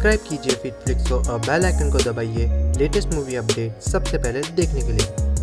Subscribe कीजिए फिटफ्लिक्स को और बेल आइकन को दबाइए लेटेस्ट मूवी अपडेट सबसे पहले देखने के लिए।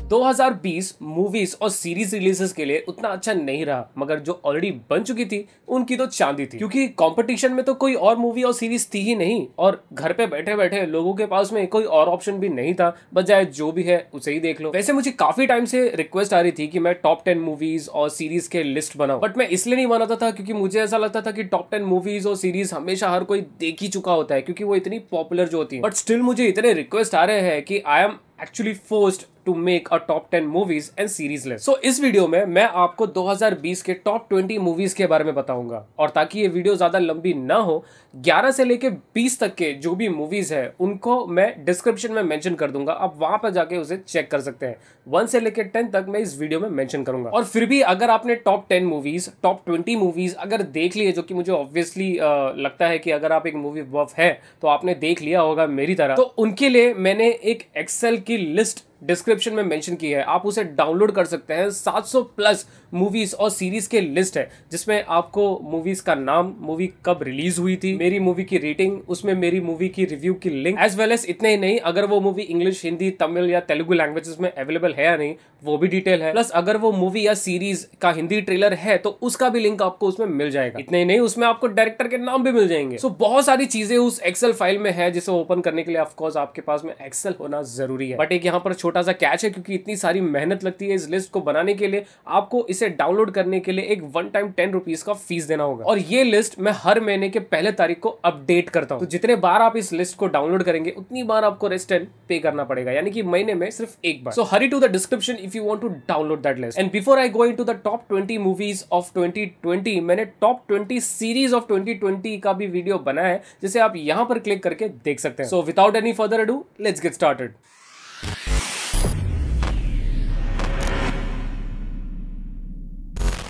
2020 मूवीज और सीरीज रिलीजेस के लिए उतना अच्छा नहीं रहा, मगर जो ऑलरेडी बन चुकी थी उनकी तो चांदी थी, क्योंकि कंपटीशन में तो कोई और मूवी और सीरीज थी ही नहीं और घर पे बैठे बैठे लोगों के पास में कोई और ऑप्शन भी नहीं था, बजाय जो भी है उसे ही देख लो। वैसे मुझे काफी टाइम से रिक्वेस्ट आ रही थी कि मैं टॉप 10 मूवीज और सीरीज के लिस्ट बनाऊं, बट मैं इसलिए नहीं बनाता था क्योंकि मुझे ऐसा लगता था कि टॉप 10 मूवीज और सीरीज हमेशा हर कोई देख ही चुका होता है, क्योंकि वो इतनी पॉपुलर जो होती है। बट स्टिल मुझे इतने रिक्वेस्ट आ रहे हैं कि I am actually forced to make a top 10 movies and series list. So इस वीडियो में मैं आपको 2020 के टॉप 20 मूवीज के बारे में बताऊंगा, और ताकि ये वीडियो ज्यादा लंबी ना हो, 11 से लेके 20 तक के जो भी मूवीज है उनको मैं डिस्क्रिप्शन में मेंशन कर दूंगा, आप वहां पर जाके उसे चेक कर सकते हैं। 1 से लेके 10 तक मैं इस वीडियो में मेंशन करूंगा। और फिर भी अगर आपने टॉप 10 मूवीज, टॉप 20 मूवीज अगर देख लिए, जो कि मुझे ऑब्वियसली लगता है कि अगर आप एक मूवी बफ है तो आपने देख लिया होगा मेरी तरह, तो उनके लिए मैंने एक एक्सेल की लिस्ट डिस्क्रिप्शन में मेंशन की है, आप उसे डाउनलोड कर सकते हैं। 700 प्लस मूवीज और सीरीज के लिस्ट है, जिसमें आपको मूवीज का नाम, मूवी कब रिलीज हुई थी, मेरी मूवी की रेटिंग, उसमें मेरी मूवी की रिव्यू की लिंक, एज वेल एज इतने ही नहीं, अगर वो मूवी इंग्लिश, हिंदी, तमिल या तेलुगु लैंग्वेजेस में अवेलेबल है या नहीं वो भी डिटेल है। प्लस अगर वो मूवी या सीरीज का हिंदी ट्रेलर है तो उसका भी लिंक आपको उसमें मिल जाएगा। इतने ही नहीं, उसमें आपको डायरेक्टर के नाम भी मिल जाएंगे। सो बहुत सारी चीजें उस एक्सेल फाइल में है, जिसे ओपन करने के लिए ऑफकोर्स आपके पास में एक्सेल होना जरूरी है। बट एक यहाँ पर छोटा सा कैच है, क्योंकि इतनी सारी मेहनत लगती है इस लिस्ट को बनाने के लिए, आपको इसे डाउनलोड करने के लिए एक वन टाइम 10 रुपीज का फीस देना होगा। और ये लिस्ट मैं हर महीने के पहले तारीख को अपडेट करता हूँ, तो जितने बार आप इस लिस्ट को डाउनलोड करेंगे उतनी बार आपको रेस्ट एंड पे करना पड़ेगा, यानी कि महीने में सिर्फ एक बार। So hurry to the description if you want to download that list. And before I go into the top 20 movies of 2020, मैंने टॉप 20 सीरीज ऑफ 2020 का भी वीडियो बनाया है, जिसे आप यहां पर क्लिक करके देख सकते हैं। So without any further ado, let's get started.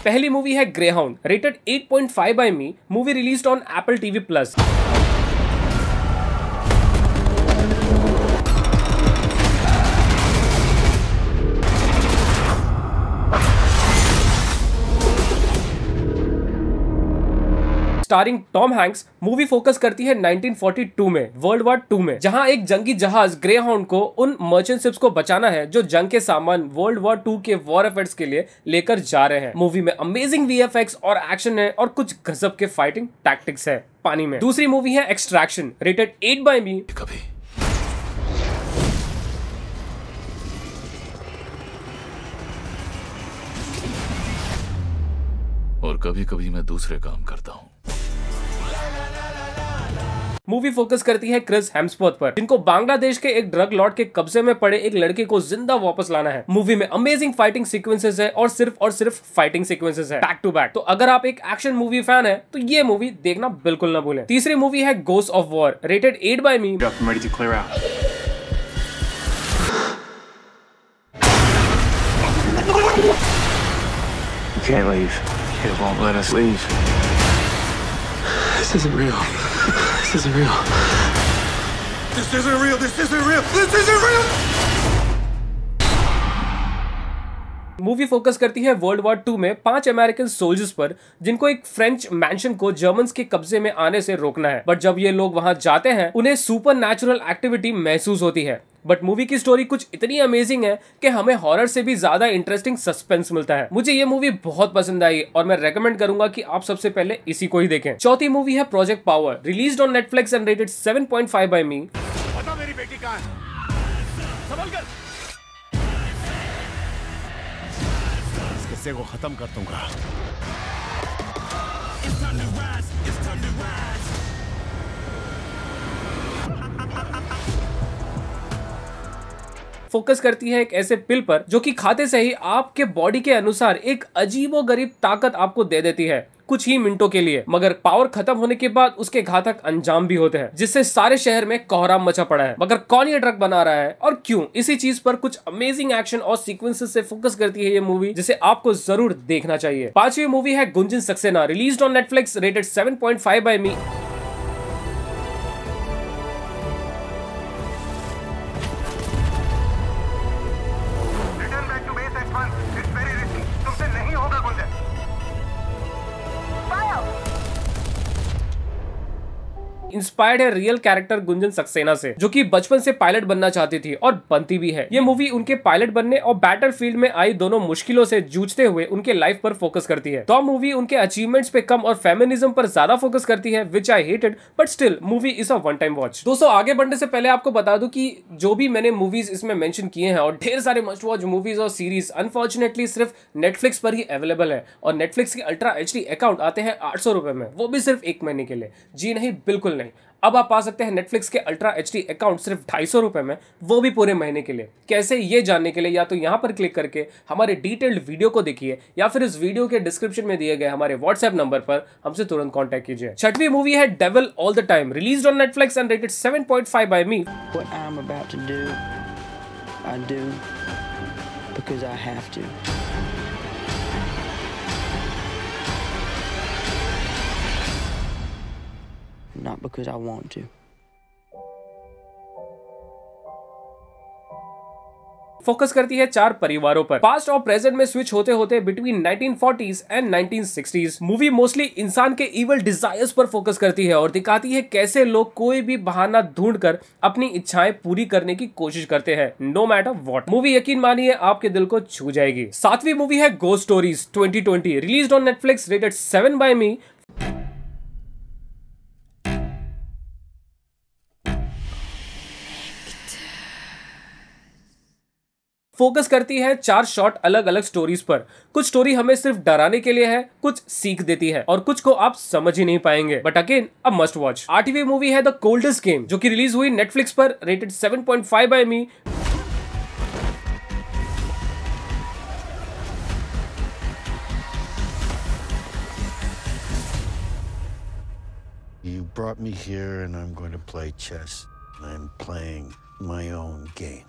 पहली मूवी है Greyhound, rated 8.5 by me, movie released on Apple TV plus. Starring Tom Hanks, movie focus करती है 1942 में, वर्ल्ड वॉर 2 में, जहां एक जंगी जहाज ग्रेहाउंड को उन मर्चेंट शिप्स को बचाना है जो जंग के सामान वर्ल्ड वॉर 2 के वॉर एफर्ट्स के लिए लेकर जा रहे हैं। मूवी में अमेजिंग वीएफएक्स और एक्शन है, और कुछ गजब के फाइटिंग टैक्टिक्स है पानी में। दूसरी मूवी है एक्सट्रैक्शन, रेटेड 8 बाय मी। और कभी कभी मैं दूसरे काम करता हूँ। मूवी फोकस करती है क्रिस हेम्सवर्थ पर, जिनको बांग्लादेश के एक ड्रग लॉर्ड के कब्जे में पड़े एक लड़के को जिंदा वापस लाना है। मूवी में अमेजिंग फाइटिंग सीक्वेंसेस है, और सिर्फ फाइटिंग सीक्वेंसेस है बैक टू बैक। तो अगर आप एक एक्शन मूवी फैन है तो ये मूवी देखना बिल्कुल ना भूलें। तीसरी मूवी है Ghost of War, rated 8 by me. Can't leave. It won't let us leave. This isn't real. This isn't real. This isn't real. This isn't real. This isn't real. Movie focus करती है world war 2 में 5 American soldiers पर, जिनको एक French mention को Germans के कब्जे में आने से रोकना है। बट जब ये लोग वहां जाते हैं उन्हें सुपर नेचुरल एक्टिविटी महसूस होती है। बट मूवी की स्टोरी कुछ इतनी अमेजिंग है कि हमें हॉरर से भी ज्यादा इंटरेस्टिंग सस्पेंस मिलता है। मुझे ये मूवी बहुत पसंद आई, और मैं रेकमेंड करूंगा कि आप सबसे पहले इसी को ही देखें। चौथी मूवी है Project Power, released on Netflix and rated 7.5 by me. पता मेरी बेटी कहाँ है? संभल कर। इस किस्से को खत्म कर दूंगा। फोकस करती है एक ऐसे पिल पर जो कि खाते से ही आपके बॉडी के अनुसार एक अजीबोगरीब ताकत आपको दे देती है कुछ ही मिनटों के लिए, मगर पावर खत्म होने के बाद उसके घातक अंजाम भी होते हैं, जिससे सारे शहर में कोहराम मचा पड़ा है। मगर कौन ये ड्रग बना रहा है और क्यों, इसी चीज पर कुछ अमेजिंग एक्शन और सीक्वेंसेस से फोकस करती है ये मूवी, जिसे आपको जरूर देखना चाहिए। पांचवी मूवी है Gunjan Saxena, released on Netflix, rated 7.5 by me. Inspired है रियल कैरेक्टर गुंजन सक्सेना से, जो कि बचपन से पायलट बनना चाहती थी और बनती भी है। ये मूवी उनके पायलट बनने और बैटलफील्ड में आई दोनों मुश्किलों से जूझते हुए उनके लाइफ पर फोकस करती है। तो मूवी उनके अचीवमेंट्स पे कम और फेमिनिज्म पर ज्यादा फोकस करती है, which I hated, but still movie is a one time watch. दोस्तों आगे बढ़ने से पहले आपको बता दूं कि जो भी मैंने मूवीज इसमें मेंशन किए हैं और ढेर सारे मस्ट वॉच मूवीज और सीरीज अनफॉर्चुनेटली सिर्फ नेटफ्लिक्स पर ही अवेलेबल है, और नेटफ्लिक्स के अल्ट्रा HD अकाउंट आते हैं 800 रुपए में, वो भी सिर्फ 1 महीने के लिए। जी नहीं, बिल्कुल नहीं। अब आप पा सकते हैं नेटफ्लिक्स के अल्ट्रा HD अकाउंट सिर्फ 250 रुपए में, वो भी पूरे महीने के लिए। कैसे, ये जानने के लिए या तो यहाँ पर क्लिक करके हमारे डिटेल्ड वीडियो को देखिए, या फिर इस वीडियो के डिस्क्रिप्शन में दिए गए हमारे व्हाट्सएप नंबर पर हमसे तुरंत कॉन्टैक्ट कीजिए। छठवीं मूवी है Devil All the Time, released on Netflix and rated 7.5 by me. What I'm about to do, I do because I have to. Not because I want to. Focus करती है 4 परिवारों पर, पास्ट और present में switch होते होते between 1940s and 1960s। Movie mostly इंसान के इवल डिजायर्स पर फोकस करती है और दिखाती है कैसे लोग कोई भी बहाना ढूंढकर अपनी इच्छाएं पूरी करने की कोशिश करते हैं, नो मैटर व्हाट। मूवी यकीन मानिए आपके दिल को छू जाएगी। 7वीं मूवी है Ghost Stories 2020, released on Netflix, rated 7 by me. Focus करती है 4 शॉर्ट अलग अलग स्टोरीज पर। कुछ स्टोरी हमें सिर्फ डराने के लिए है, कुछ सीख देती है और कुछ को आप समझ ही नहीं पाएंगे, but again a must watch. 8वीं मूवी है द कोल्डेस्ट गेम, जो कि रिलीज हुई नेटफ्लिक्स पर, rated 7.5 by me. You brought me here and I'm going to play chess. I'm playing my own game.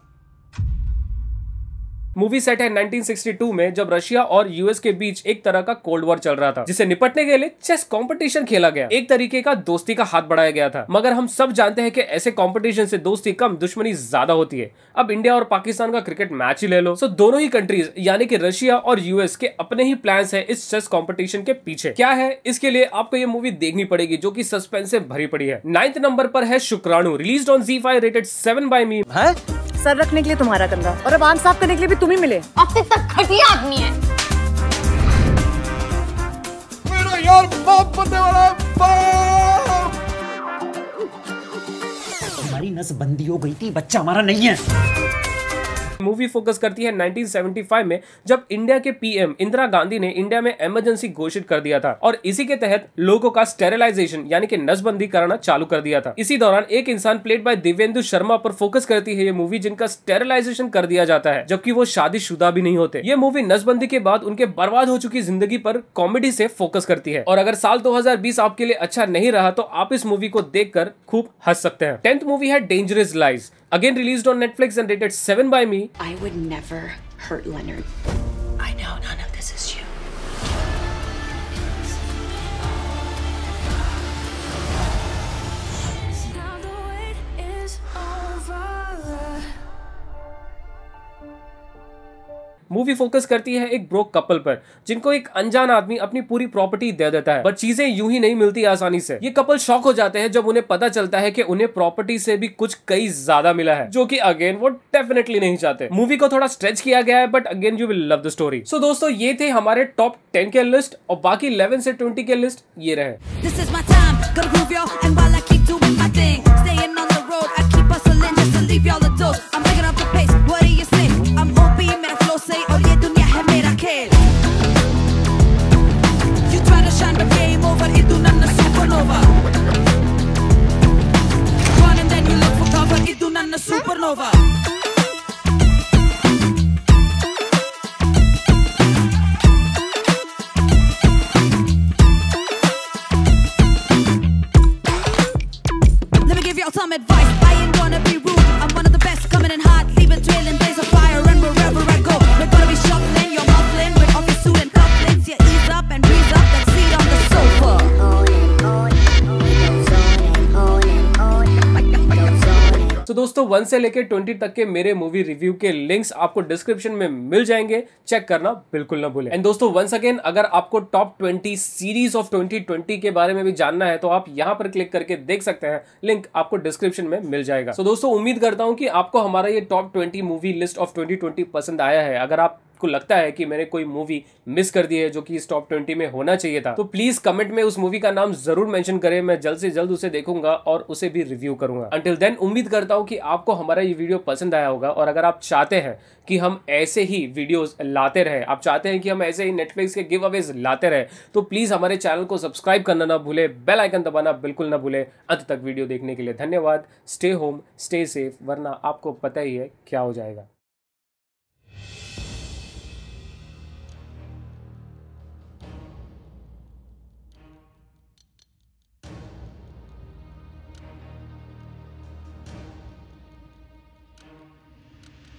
Movie set है 1962 में, जब Russia और यूएस के बीच एक तरह का कोल्ड वॉर चल रहा था, जिसे निपटने के लिए चेस कंपटीशन खेला गया। एक तरीके का दोस्ती का हाथ बढ़ाया गया था, मगर हम सब जानते हैं कि ऐसे कंपटीशन से दोस्ती कम दुश्मनी ज्यादा होती है। अब इंडिया और पाकिस्तान का क्रिकेट मैच ही ले लो, सो दोनों ही कंट्रीज यानी कि रशिया और यूएस के अपने ही प्लान्स है इस चेस कंपटीशन के पीछे। क्या है, इसके लिए आपको ये मूवी देखनी पड़ेगी, जो कि सस्पेंस से भरी पड़ी है। 9th नंबर पर है शुक्राणु, रिलीज्ड ऑन ZEE5, रेटेड 7 बाय मी। सर रखने के लिए तुम्हारा कंधा और अब आंख साफ करने के लिए भी तुम ही मिले। अब तक घटिया आदमी है। मेरा यार बाप बनने वाला है, बाप। हमारी नसबंदी हो गई थी, बच्चा हमारा नहीं है। मूवी फोकस करती है 1975 में, जब इंडिया के पीएम इंदिरा गांधी ने इंडिया में इमरजेंसी घोषित कर दिया था और इसी के तहत लोगों का स्टेरिलाइजेशन यानी कि नसबंदी कराना चालू कर दिया था। इसी दौरान एक इंसान प्लेड बाय दिव्येंदु शर्मा पर फोकस करती है ये मूवी, जिनका स्टेरिलाइजेशन कर दिया जाता है जबकि वो शादीशुदा भी नहीं होते। ये मूवी नसबंदी के बाद उनके बर्बाद हो चुकी जिंदगी पर कॉमेडी से फोकस करती है, और अगर साल 2020 आपके लिए अच्छा नहीं रहा तो आप इस मूवी को देखकर खूब हंस सकते हैं। 10th मूवी है dangerous lies, again released on Netflix and rated 7 by me. I would never hurt Leonard. I know none of this is you. Movie focus करती है एक ब्रोक कपल पर, जिनको एक अनजान आदमी अपनी पूरी प्रॉपर्टी दे देता है, बट चीजें यूं ही नहीं मिलती आसानी से। ये कपल शॉक हो जाते हैं जब उन्हें पता चलता है कि उन्हें प्रॉपर्टी से भी कुछ कई ज्यादा मिला है, जो कि अगेन वो डेफिनेटली नहीं चाहते। मूवी को थोड़ा स्ट्रेच किया गया है, but again you will love the story. So दोस्तों, ये थे हमारे टॉप 10 के लिस्ट, और बाकी 11 से 20 के लिस्ट ये रहे। Supernova. दोस्तों 1 से लेकर 20 तक के मेरे मूवी रिव्यू के लिंक्स आपको डिस्क्रिप्शन में मिल जाएंगे, चेक करना बिल्कुल ना भूलें। एंड दोस्तों वंस अगेन, अगर आपको टॉप 20 सीरीज ऑफ 2020 के बारे में भी जानना है तो आप यहां पर क्लिक करके देख सकते हैं, लिंक आपको डिस्क्रिप्शन में मिल जाएगा। तो दोस्तों उम्मीद करता हूं कि आपको हमारा ये टॉप 20 मूवी लिस्ट ऑफ 2020 पसंद आया है। अगर आपको लगता है कि मैंने कोई मूवी मिस कर दी है जो कि इस टॉप 20 में होना चाहिए था, तो प्लीज कमेंट में उस मूवी का नाम जरूर मेंशन करें। मैं जल्द से जल्द उसे देखूंगा और उसे भी रिव्यू करूंगा। अंटिल देन उम्मीद करता हूं कि आपको हमारा ये वीडियो पसंद आया होगा, और अगर आप चाहते हैं कि हम ऐसे ही वीडियोस लाते रहे, आप चाहते हैं कि हम ऐसे ही नेटफ्लिक्स के गिव अवेज लाते रहे, तो प्लीज हमारे चैनल को सब्सक्राइब करना ना भूले, बेल आइकन दबाना बिल्कुल ना भूले। अंत तक वीडियो देखने के लिए धन्यवाद। स्टे होम, स्टे सेफ, वरना आपको पता ही है क्या हो जाएगा।